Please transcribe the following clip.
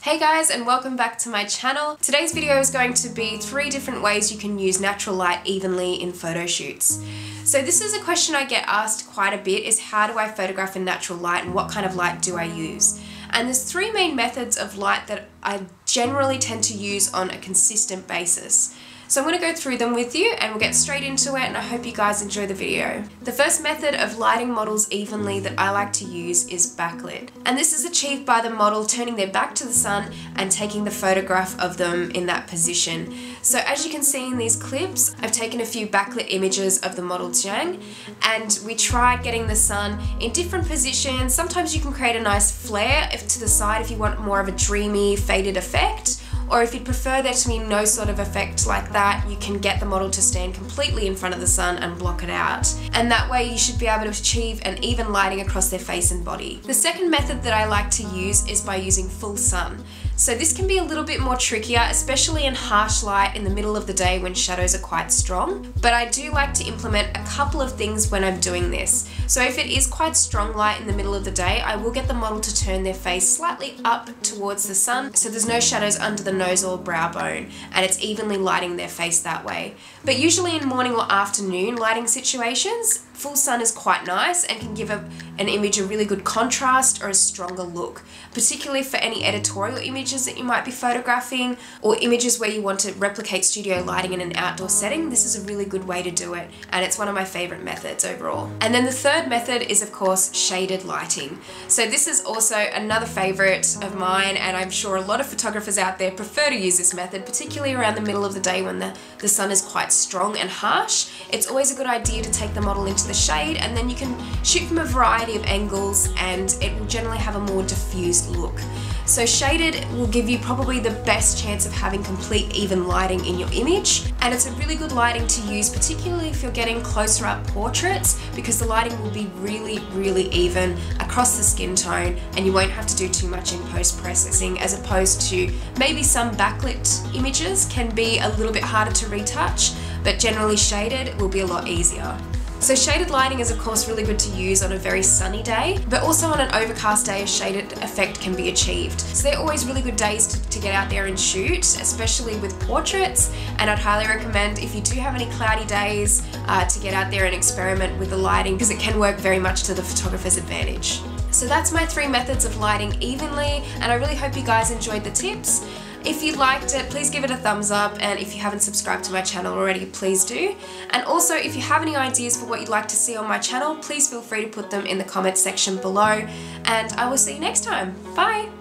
Hey guys, and welcome back to my channel. Today's video is going to be 3 different ways you can use natural light evenly in photo shoots. So this is a question I get asked quite a bit, is how do I photograph in natural light and what kind of light do I use? And there's 3 main methods of light that I generally tend to use on a consistent basis. So I'm going to go through them with you and we'll get straight into it, and I hope you guys enjoy the video. The first method of lighting models evenly that I like to use is backlit. And this is achieved by the model turning their back to the sun and taking the photograph of them in that position. So as you can see in these clips, I've taken a few backlit images of the model Jiang, and we tried getting the sun in different positions. Sometimes you can create a nice flare to the side if you want more of a dreamy, faded effect. Or if you'd prefer there to be no sort of effect like that, you can get the model to stand completely in front of the sun and block it out. And that way you should be able to achieve an even lighting across their face and body. The second method that I like to use is by using full sun. So this can be a little bit more trickier, especially in harsh light in the middle of the day when shadows are quite strong. But I do like to implement a couple of things when I'm doing this. So if it is quite strong light in the middle of the day, I will get the model to turn their face slightly up towards the sun, so there's no shadows under the nose or brow bone, and it's evenly lighting their face that way. But usually in morning or afternoon lighting situations, full sun is quite nice and can give an image a really good contrast or a stronger look, particularly for any editorial images that you might be photographing or images where you want to replicate studio lighting in an outdoor setting. This is a really good way to do it, and it's one of my favorite methods overall. And then the third method is, of course, shaded lighting. So this is also another favorite of mine, and I'm sure a lot of photographers out there prefer to use this method, particularly around the middle of the day when the sun is quite strong and harsh. It's always a good idea to take the model into the shade, and then you can shoot from a variety of angles and it will generally have a more diffused look. So shaded will give you probably the best chance of having complete even lighting in your image, and it's a really good lighting to use, particularly if you're getting closer up portraits, because the lighting will be really even across the skin tone and you won't have to do too much in post-processing, as opposed to maybe some backlit images can be a little bit harder to retouch, but generally shaded will be a lot easier. So shaded lighting is of course really good to use on a very sunny day, but also on an overcast day a shaded effect can be achieved. So they're always really good days to get out there and shoot, especially with portraits, and I'd highly recommend, if you do have any cloudy days, to get out there and experiment with the lighting, because it can work very much to the photographer's advantage. So that's my 3 methods of lighting evenly, and I really hope you guys enjoyed the tips. If you liked it, please give it a thumbs up, and if you haven't subscribed to my channel already, please do. And also, if you have any ideas for what you'd like to see on my channel, please feel free to put them in the comments section below, and I will see you next time. Bye!